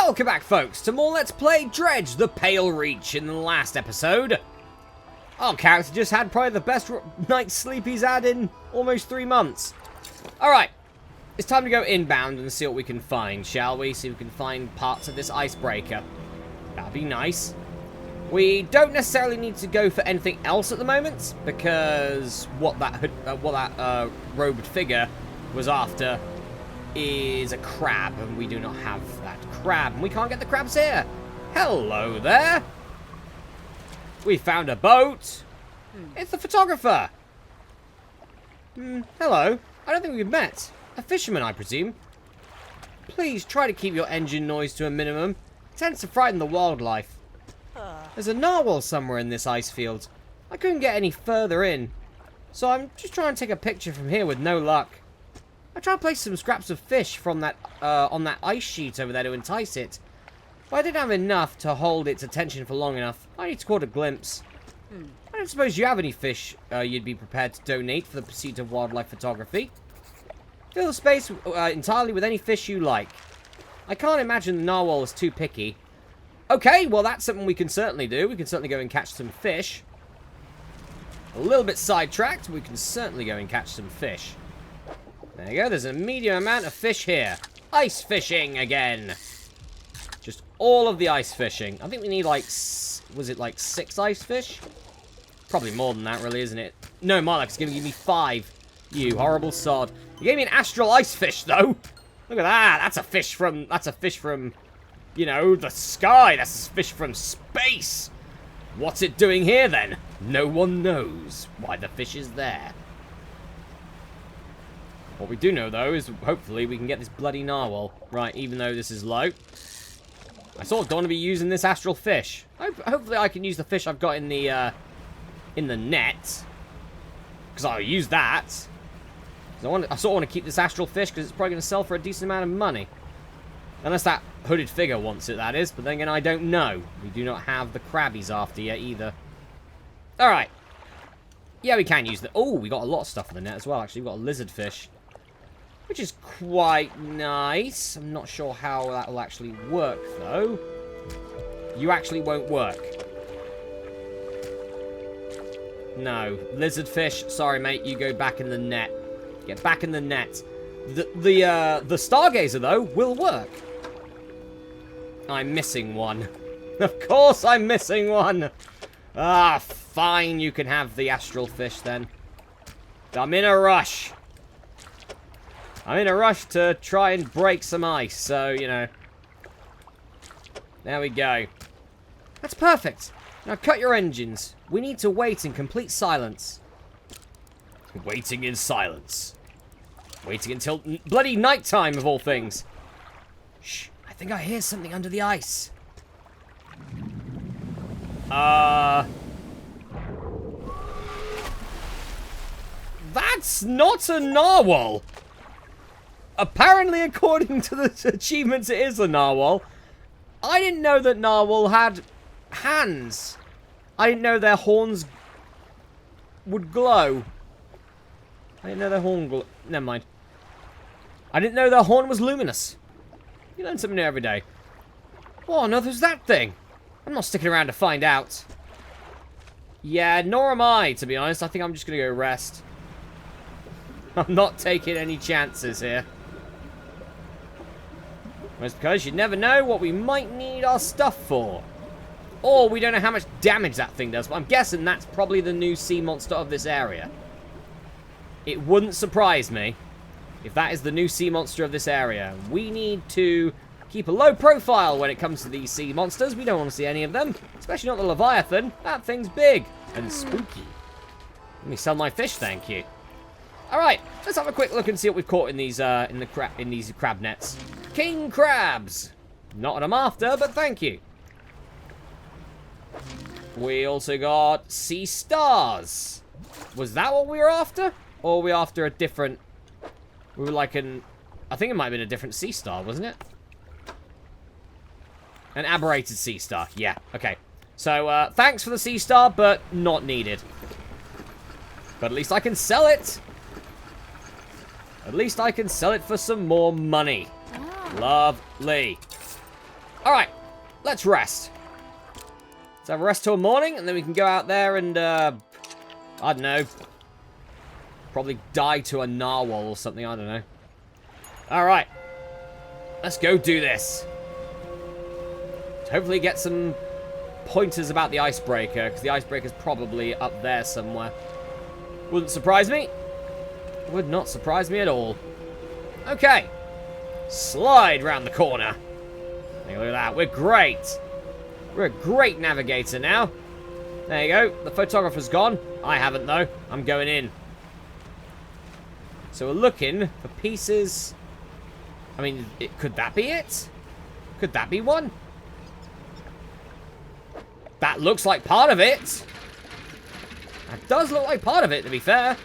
Welcome back, folks, to more Let's Play Dredge, the Pale Reach. In the last episode, our character just had probably the best night's sleep he's had in almost 3 months. Alright, it's time to go inbound and see what we can find, shall we? See if we can find parts of this icebreaker. That'd be nice. We don't necessarily need to go for anything else at the moment, because what that robed figure was after is a crab, and we do not have that crab, and we can't get the crabs here. Hello there. We found a boat. It's the photographer. Hello. I don't think we've met. A fisherman, I presume. Please try to keep your engine noise to a minimum. It tends to frighten the wildlife. There's a narwhal somewhere in this ice field. I couldn't get any further in, so I'm just trying to take a picture from here with no luck. I tried to place some scraps of fish from that on that ice sheet over there to entice it, but I didn't have enough to hold its attention for long enough. I need to caught a glimpse. I don't suppose you have any fish you'd be prepared to donate for the pursuit of wildlife photography. Fill the space entirely with any fish you like. I can't imagine the narwhal is too picky. Okay, well that's something we can certainly do. We can certainly go and catch some fish. A little bit sidetracked, we can certainly go and catch some fish. There you go, there's a medium amount of fish here. Ice fishing again. Just all of the ice fishing. I think we need like, was it like 6 ice fish? Probably more than that really, isn't it? No, Marlek's gonna give me 5. You horrible sod. You gave me an astral ice fish though. Look at that, that's a fish from, you know, the sky. That's a fish from space. What's it doing here then? No one knows why the fish is there. What we do know, though, is hopefully we can get this bloody narwhal. Right, even though this is low. I sort of don't want to be using this astral fish. Hopefully I can use the fish I've got in the net. Because I'll use that. I sort of want to keep this astral fish because it's probably going to sell for a decent amount of money. Unless that hooded figure wants it, that is. But then again, I don't know. We do not have the crabbies after yet, either. Alright. Yeah, we can use the... Oh, we got a lot of stuff in the net as well, actually. We've got a lizard fish. Which is quite nice. I'm not sure how that will actually work, though. You actually won't work. No. Lizard fish. Sorry, mate. You go back in the net. Get back in the net. The Stargazer, though, will work. I'm missing one. Of course I'm missing one. Ah, fine. You can have the astral fish, then. I'm in a rush. I'm in a rush to try and break some ice, so, you know. There we go. That's perfect. Now cut your engines. We need to wait in complete silence. Waiting in silence. Waiting until bloody nighttime, of all things. Shh, I think I hear something under the ice. That's not a narwhal. Apparently, according to the achievements, it is a narwhal. I didn't know that narwhal had hands. I didn't know their horns would glow. I didn't know their horn Never mind. I didn't know their horn was luminous. You learn something new every day. Oh, no, there's that thing. I'm not sticking around to find out. Yeah, nor am I, to be honest. I think I'm just going to go rest. I'm not taking any chances here. That's because you never know what we might need our stuff for. Or we don't know how much damage that thing does, but I'm guessing that's probably the new sea monster of this area. It wouldn't surprise me if that is the new sea monster of this area. We need to keep a low profile when it comes to these sea monsters. We don't want to see any of them, especially not the Leviathan. That thing's big and spooky. Let me sell my fish, thank you. Alright, let's have a quick look and see what we've caught in these these crab nets. King crabs! Not what I'm after, but thank you. We also got sea stars. Was that what we were after? Or were we after a different... We were like an... I think it might have been a different sea star, wasn't it? An aberrated sea star. Yeah, okay. So, thanks for the sea star, but not needed. But at least I can sell it. At least I can sell it for some more money. Lovely. Alright, let's rest. Let's have a rest till morning, and then we can go out there and, I don't know, probably die to a narwhal or something, I don't know. Alright, let's go do this. Hopefully get some pointers about the icebreaker, because the icebreaker's probably up there somewhere. Wouldn't surprise me. Would not surprise me at all. Okay. Slide round the corner. Look at that. We're great. We're a great navigator now. There you go. The photographer's gone. I haven't, though. I'm going in. So we're looking for pieces. I mean, could that be it? Could that be one? That looks like part of it. That does look like part of it, to be fair.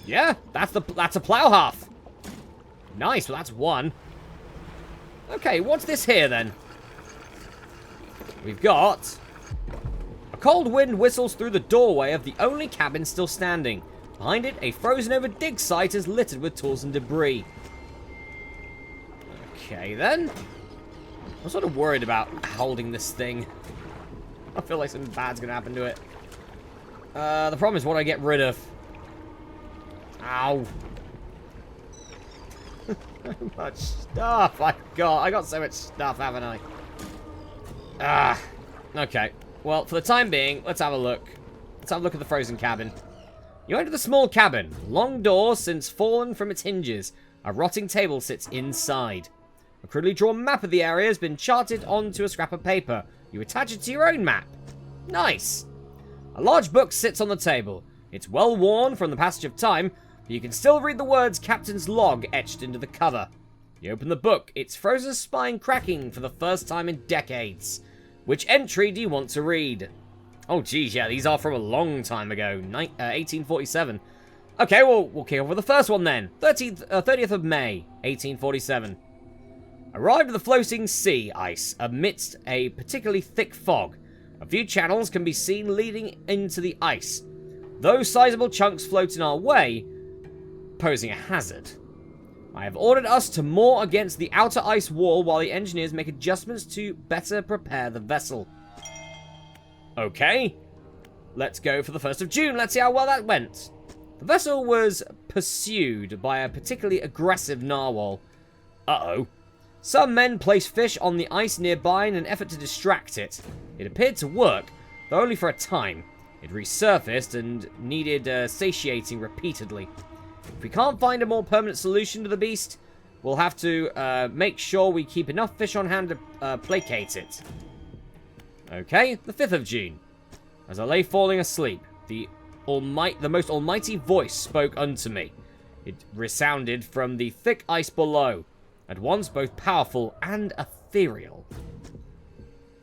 Yeah, that's a plow half. Nice, well that's one. Okay, what's this here then? We've got... A cold wind whistles through the doorway of the only cabin still standing. Behind it, a frozen-over dig site is littered with tools and debris. Okay, then. I'm sort of worried about holding this thing. I feel like something bad's going to happen to it. The problem is what I get rid of. Ow. So much stuff I got so much stuff, haven't I? Ah. Okay. Well, for the time being, let's have a look. Let's have a look at the frozen cabin. You enter the small cabin. Long door since fallen from its hinges. A rotting table sits inside. A crudely drawn map of the area has been charted onto a scrap of paper. You attach it to your own map. Nice. A large book sits on the table. It's well worn from the passage of time, but you can still read the words Captain's Log etched into the cover. You open the book, its frozen spine cracking for the first time in decades. Which entry do you want to read? Oh, geez, yeah, these are from a long time ago, 1847. Okay, well, we'll kick off with the first one then. 30th of May, 1847. Arrived at the floating sea ice amidst a particularly thick fog. A few channels can be seen leading into the ice. Those sizable chunks floating our way, posing a hazard. I have ordered us to moor against the outer ice wall while the engineers make adjustments to better prepare the vessel. Okay. Let's go for the 1st of June. Let's see how well that went. The vessel was pursued by a particularly aggressive narwhal. Uh-oh. Some men placed fish on the ice nearby in an effort to distract it. It appeared to work, though only for a time. It resurfaced and needed satiating repeatedly. If we can't find a more permanent solution to the beast, we'll have to make sure we keep enough fish on hand to placate it. Okay, the 5th of June. As I lay falling asleep, the most almighty voice spoke unto me. It resounded from the thick ice below, at once both powerful and ethereal.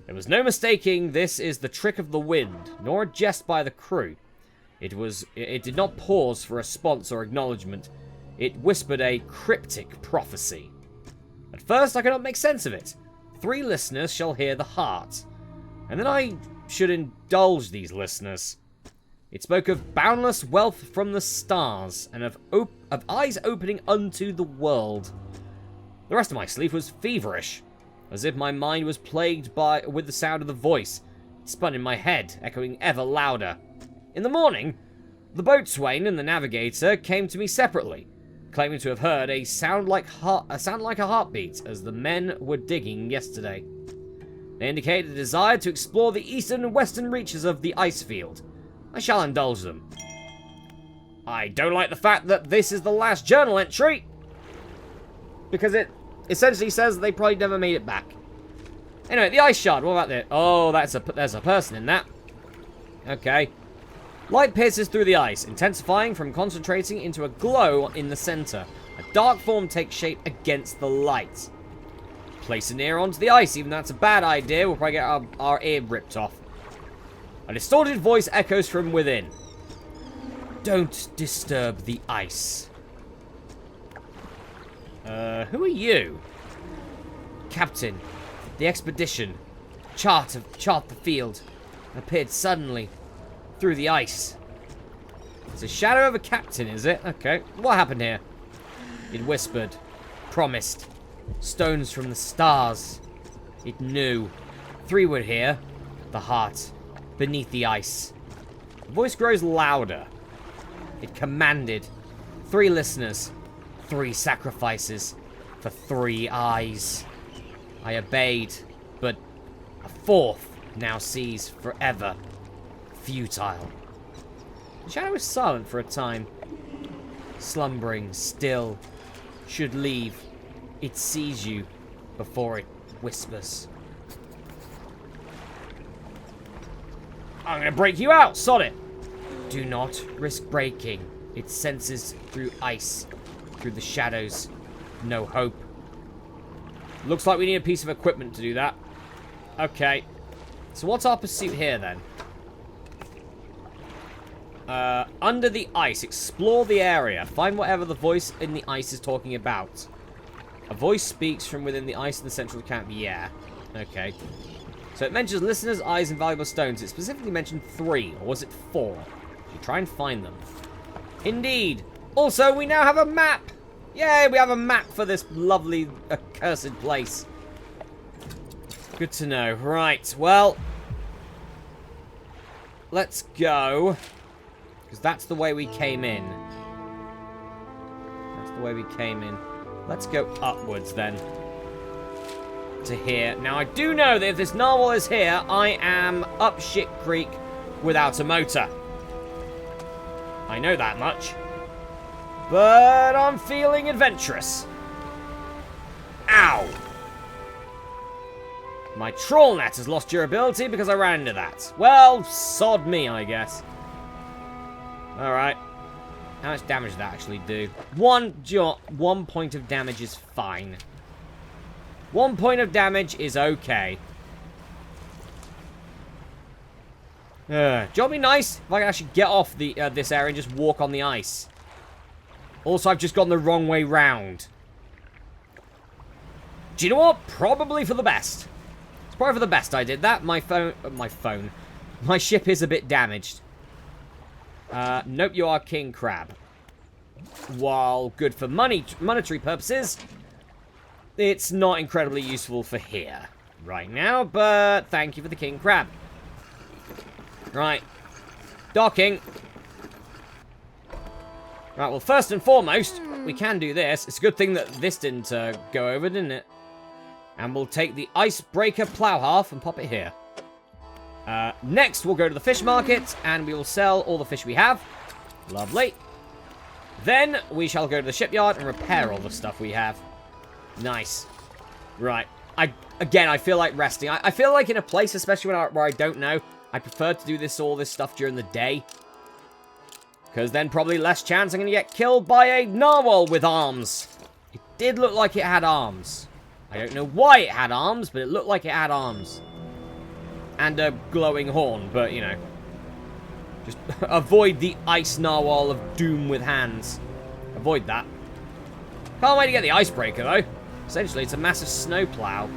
There was no mistaking this is the trick of the wind, nor a jest by the crew. It did not pause for response or acknowledgement. It whispered a cryptic prophecy. At first I could not make sense of it. 3 listeners shall hear the heart. And then I should indulge these listeners. It spoke of boundless wealth from the stars, and of eyes opening unto the world. The rest of my sleep was feverish, as if my mind was plagued with the sound of the voice. It spun in my head, echoing ever louder. In the morning, the boatswain and the navigator came to me separately, claiming to have heard a sound like a heartbeat as the men were digging yesterday. They indicated a desire to explore the eastern and western reaches of the ice field. I shall indulge them. I don't like the fact that this is the last journal entry, because it essentially says they probably never made it back. Anyway, the ice shard, what about this? Oh, there's a person in that. Okay. Light pierces through the ice, intensifying from concentrating into a glow in the center. A dark form takes shape against the light. Place an ear onto the ice, even though that's a bad idea, we'll probably get our ear ripped off. A distorted voice echoes from within. Don't disturb the ice. Who are you? Captain, the expedition. Chart the field. Appeared suddenly. Through the ice. It's a shadow of a captain, is it? Okay. What happened here? It whispered. Promised. Stones from the stars. It knew. 3 were here. The heart. Beneath the ice. The voice grows louder. It commanded. 3 listeners. 3 sacrifices. For 3 eyes. I obeyed. But a 4th now sees forever. Futile. The shadow is silent for a time. Slumbering, still. Should leave. It sees you before it whispers. I'm gonna break you out, sod it! Do not risk breaking. It senses through ice, through the shadows. No hope. Looks like we need a piece of equipment to do that. Okay. So what's our pursuit here, then? Under the ice. Explore the area. Find whatever the voice in the ice is talking about. A voice speaks from within the ice in the central camp. Yeah. Okay. So it mentions listeners, eyes, and valuable stones. It specifically mentioned 3. Or was it 4? Should try and find them. Indeed. Also, we now have a map. Yay, we have a map for this lovely, accursed place. Good to know. Right, well. Let's go. Because that's the way we came in. That's the way we came in. Let's go upwards, then. To here. Now, I do know that if this narwhal is here, I am up shit creek without a motor. I know that much. But I'm feeling adventurous. Ow! My trawl net has lost durability because I ran into that. Well, sod me, I guess. Alright. How much damage did that actually do? 1 point of damage is fine. 1 point of damage is okay. Do you know what would be nice? If I could actually get off the this area and just walk on the ice. Also, I've just gone the wrong way round. Do you know what? Probably for the best. It's probably for the best I did that. My ship is a bit damaged. Nope, you are King Crab. While good for monetary purposes, it's not incredibly useful for here right now, but thank you for the King Crab. Right. Docking. Right, well, first and foremost, we can do this. It's a good thing that this didn't go over, didn't it? And we'll take the icebreaker plow half and pop it here. Next, we'll go to the fish market, and we will sell all the fish we have. Lovely. Then, we shall go to the shipyard and repair all the stuff we have. Nice. Right. Again, I feel like resting. I feel like in a place, especially where I don't know, I prefer to do all this stuff during the day. Because then probably less chance I'm going to get killed by a narwhal with arms. It did look like it had arms. I don't know why it had arms, but it looked like it had arms. And a glowing horn, but, you know. Just avoid the ice narwhal of doom with hands. Avoid that. Can't wait to get the icebreaker, though. Essentially, it's a massive snowplow.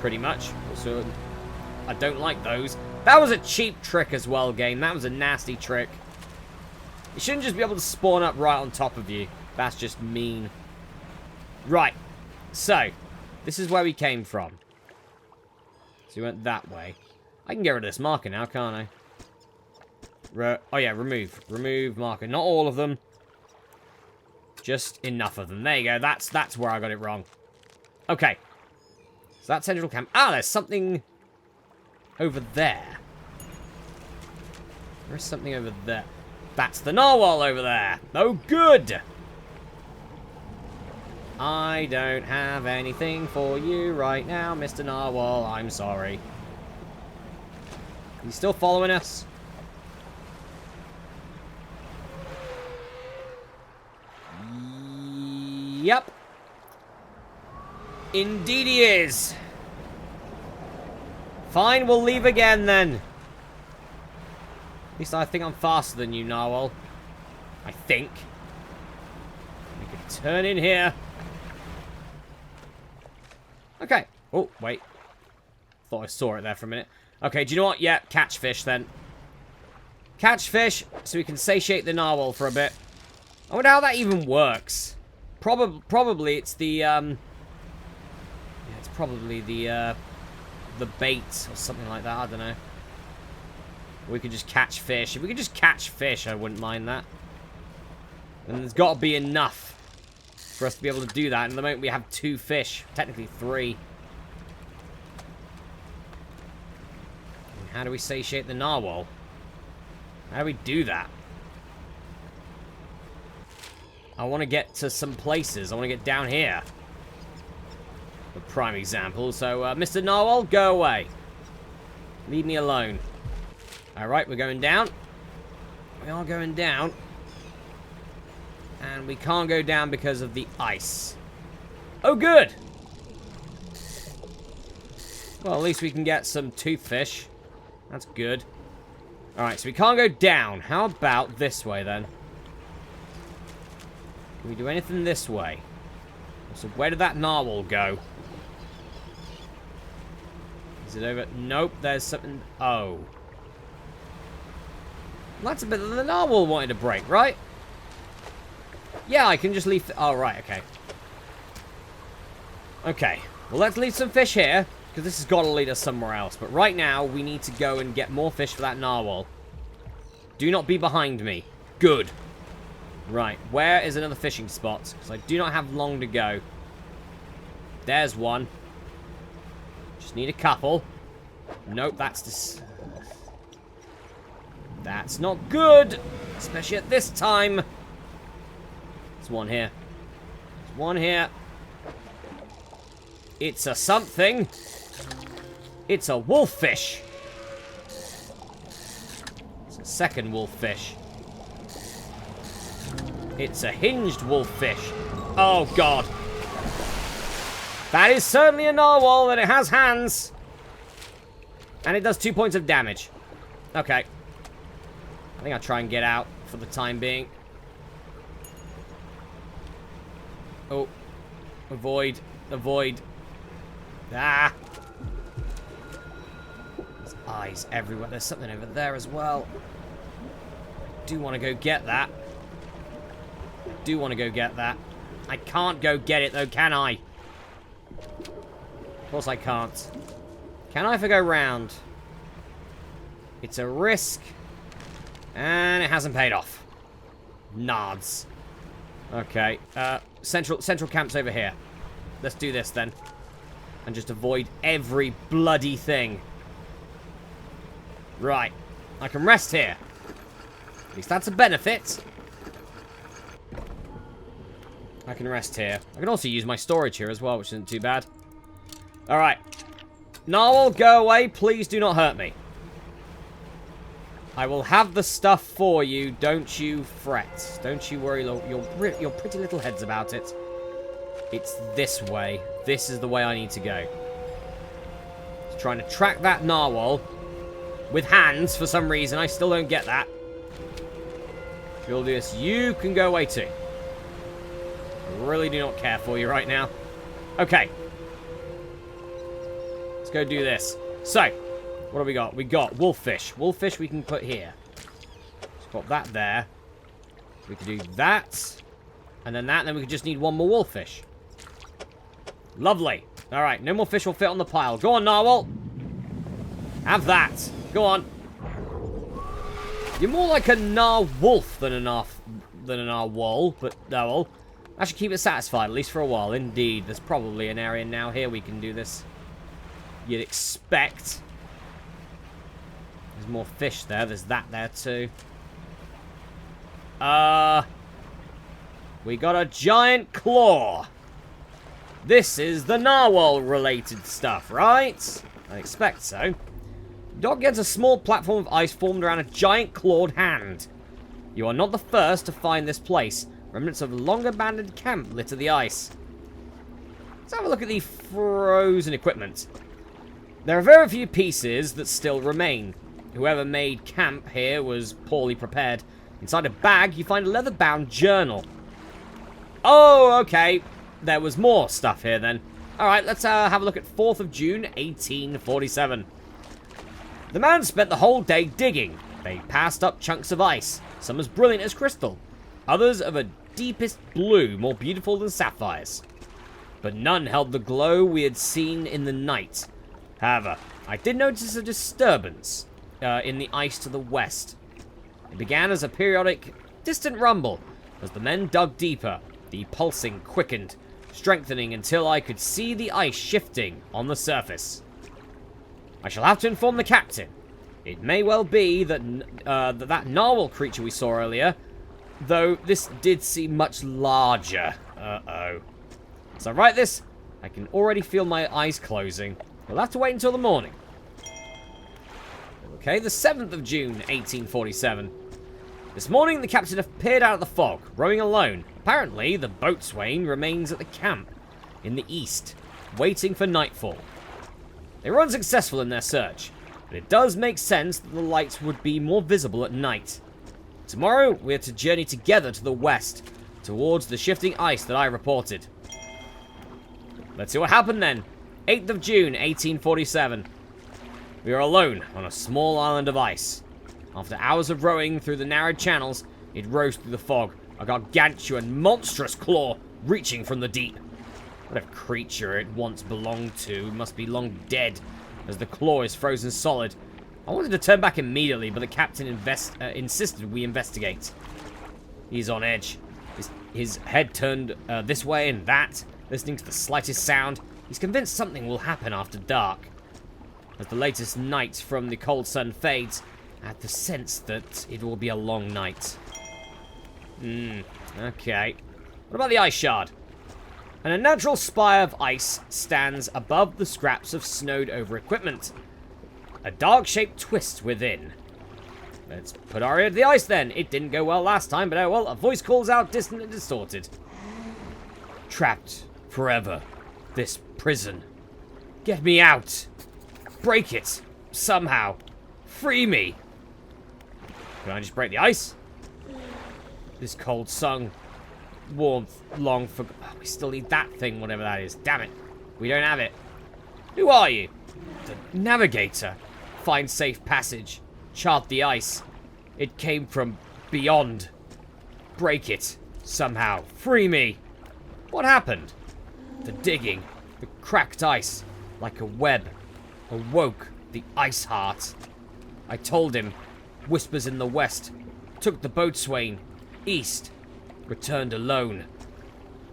Pretty much. Also, I don't like those. That was a cheap trick as well, game. That was a nasty trick. You shouldn't just be able to spawn up right on top of you. That's just mean. Right. So, this is where we came from. So we went that way. I can get rid of this marker now, can't I? Oh yeah, remove. Remove marker. Not all of them. Just enough of them. There you go. That's where I got it wrong. Okay. So that's central camp. Ah, there's something over there. There's something over there. That's the narwhal over there. Oh, good. I don't have anything for you right now, Mr. Narwhal. I'm sorry. He's still following us. Yep. Indeed he is. Fine, we'll leave again then. At least I think I'm faster than you, Narwhal. I think. We can turn in here. Okay. Oh, wait. Thought I saw it there for a minute. Okay, do you know what? Yeah, catch fish then. Catch fish so we can satiate the narwhal for a bit. I wonder how that even works. Probably it's the Yeah, it's probably the bait or something like that. I don't know. We could just catch fish. If we could just catch fish, I wouldn't mind that. And there's got to be enough for us to be able to do that. And at the moment, we have 2 fish. Technically 3. And how do we satiate the narwhal? How do we do that? I want to get to some places. I want to get down here. A prime example. So, Mr. Narwhal, go away. Leave me alone. Alright, we're going down. We are going down. And we can't go down because of the ice. Oh, good! Well, at least we can get some toothfish. That's good. Alright, so we can't go down. How about this way, then? Can we do anything this way? So, where did that narwhal go? Is it over? Nope, there's something... Oh. Well, that's a bit that the narwhal wanted to break, right? Yeah, I can just leave... Oh, right, okay. Okay. Well, let's leave some fish here, because this has got to lead us somewhere else. But right now, we need to go and get more fish for that narwhal. Do not be behind me. Good. Right, where is another fishing spot? Because I do not have long to go. There's one. Just need a couple. Nope, that's not good. Especially at this time. There's one here. There's one here. It's a something. It's a wolffish. It's a second wolffish. It's a hinged wolffish. Oh, God. That is certainly a narwhal, and it has hands. And it does 2 points of damage. Okay. I think I'll try and get out for the time being. Oh. Avoid. Avoid. Ah. There's eyes everywhere. There's something over there as well. I do want to go get that. I can't go get it, though, can I? Of course I can't. Can I if I go round? It's a risk. And it hasn't paid off. Nards. Okay. Central camp's over here. Let's do this, then. And just avoid every bloody thing. Right. I can rest here. At least that's a benefit. I can rest here. I can also use my storage here as well, which isn't too bad. Alright. Narwhal, go away. Please do not hurt me. I will have the stuff for you. Don't you fret. Don't you worry your pretty little heads about it. It's this way. This is the way I need to go. Just trying to track that narwhal with hands for some reason. I still don't get that. You'll do this. You can go away too. I really do not care for you right now. Okay. Let's go do this. So, what do we got? We got wolffish. Wolffish we can put here. Let's put that there. We can do that. And then that. And then we can just need one more wolffish. Lovely. Alright, no more fish will fit on the pile. Go on, narwhal. Have that. Go on. You're more like a narwolf than a narwhal, but narwhal. I should keep it satisfied, at least for a while. Indeed, there's probably an area now here we can do this. You'd expect. There's more fish there. There's that there too. We got a giant claw. This is the narwhal-related stuff, right? I expect so. Dog gets a small platform of ice formed around a giant clawed hand. You are not the first to find this place. Remnants of a long-abandoned camp litter the ice. Let's have a look at the frozen equipment. There are very few pieces that still remain. Whoever made camp here was poorly prepared. Inside a bag, you find a leather-bound journal. Oh, okay. There was more stuff here, then. Alright, let's have a look at 4th of June, 1847. The man spent the whole day digging. They passed up chunks of ice, some as brilliant as crystal, others of a deepest blue, more beautiful than sapphires. but none held the glow we had seen in the night. However, I did notice a disturbance in the ice to the west. It began as a periodic, distant rumble. As the men dug deeper, the pulsing quickened, strengthening until I could see the ice shifting on the surface. I shall have to inform the captain. It may well be that that narwhal creature we saw earlier, though this did seem much larger. Uh-oh. As I write this, I can already feel my eyes closing. We'll have to wait until the morning. Okay, the 7th of June, 1847. This morning, the captain appeared out of the fog, rowing alone. Apparently, the boatswain remains at the camp in the east, waiting for nightfall. They were unsuccessful in their search, but it does make sense that the lights would be more visible at night. Tomorrow, we are to journey together to the west, towards the shifting ice that I reported. Let's see what happened then. 8th of June, 1847. We are alone on a small island of ice. After hours of rowing through the narrow channels, it rose through the fog, a gargantuan, monstrous claw reaching from the deep. Whatever creature it once belonged to must be long dead, as the claw is frozen solid. I wanted to turn back immediately, but the captain insisted we investigate. He's on edge. His head turned this way and that, listening to the slightest sound. He's convinced something will happen after dark. As the latest night from the cold sun fades, I have the sense that it will be a long night. Okay. What about the ice shard? An unnatural spire of ice stands above the scraps of snowed-over equipment. A dark-shaped twist within. Let's put our ear to the ice then. It didn't go well last time, but oh well, a voice calls out distant and distorted. Trapped forever. This prison. Get me out. Break it. Somehow. Free me. Can I just break the ice? This cold sun. Warmth long for... Oh, we still need that thing, whatever that is. Damn it. We don't have it. Who are you? The navigator. Find safe passage. Chart the ice. It came from beyond. Break it. Somehow. Free me. What happened? The digging. The cracked ice. Like a web. Awoke the ice heart. I told him. Whispers in the west. Took the boatswain. East. Returned alone.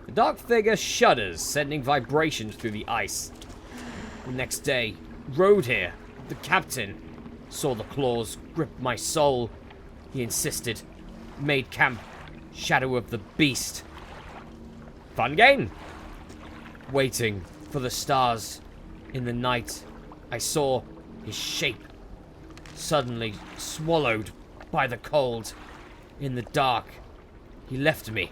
The dark figure shudders, sending vibrations through the ice. The next day, rode here. The captain saw the claws grip my soul. He insisted. Made camp. Shadow of the beast. Fun game. Waiting for the stars. In the night, I saw his shape. Suddenly swallowed by the cold. In the dark, he left me.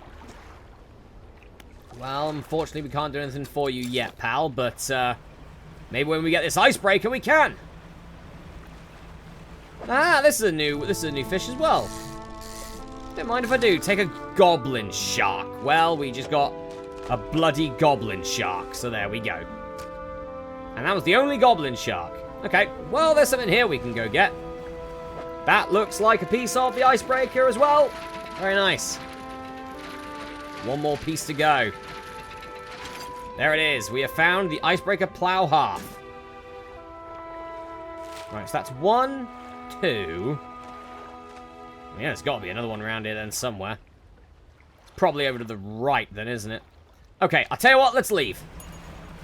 Well, unfortunately, we can't do anything for you yet, pal, but maybe when we get this icebreaker, we can. Ah, this is a new fish as well. Don't mind if I do. Take a goblin shark. Well, we just got a bloody goblin shark, so there we go. And that was the only goblin shark. Okay, well, there's something here we can go get. That looks like a piece of the icebreaker as well. Very nice. One more piece to go. There it is. We have found the icebreaker plow half. Right, so that's 1, 2. Yeah, there's got to be another one around here then somewhere. It's probably over to the right then, isn't it? Okay, I'll tell you what, let's leave.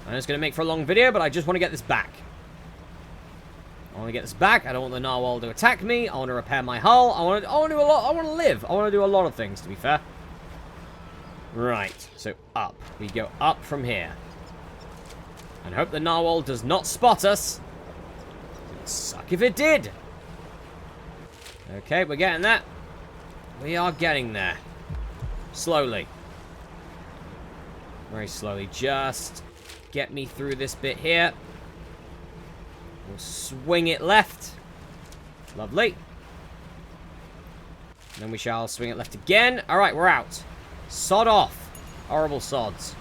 I know it's going to make for a long video, but I just want to get this back. I want to get this back. I don't want the narwhal to attack me. I want to repair my hull. I want to do a lot. I want to live. I want to do a lot of things, to be fair. Right, so up. We go up from here. And hope the narwhal does not spot us. It'd suck if it did. Okay, we're getting that. We are getting there. Slowly. Very slowly. Just get me through this bit here. We'll swing it left. Lovely. Then we shall swing it left again. Alright, we're out. Sod off. Horrible sods.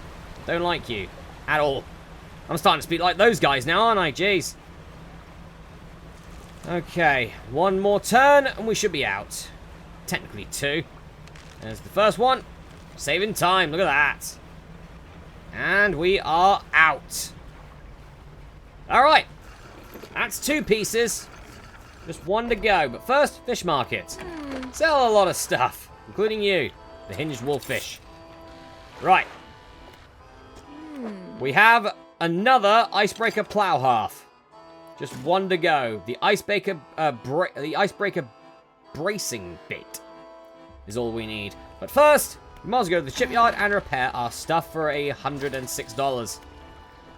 Don't like you. At all. I'm starting to speak like those guys now, aren't I? Jeez. Okay. One more turn, and we should be out. Technically 2. There's the first one. Saving time. Look at that. And we are out. Alright. That's 2 pieces. Just 1 to go. But first, fish market. Sell a lot of stuff, including you, the hinged wolffish. Right. We have another icebreaker plow half. Just 1 to go. The icebreaker bracing bait is all we need. But first, we might as well go to the shipyard and repair our stuff for $106.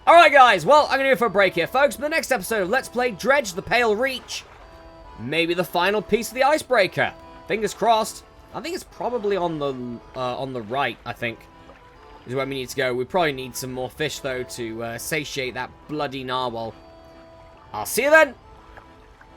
Alright guys, well, I'm going to go for a break here, folks. For the next episode of Let's Play Dredge the Pale Reach, maybe the final piece of the icebreaker. Fingers crossed. I think it's probably on the right, I think, is where we need to go. We probably need some more fish, though, to satiate that bloody narwhal. I'll see you then.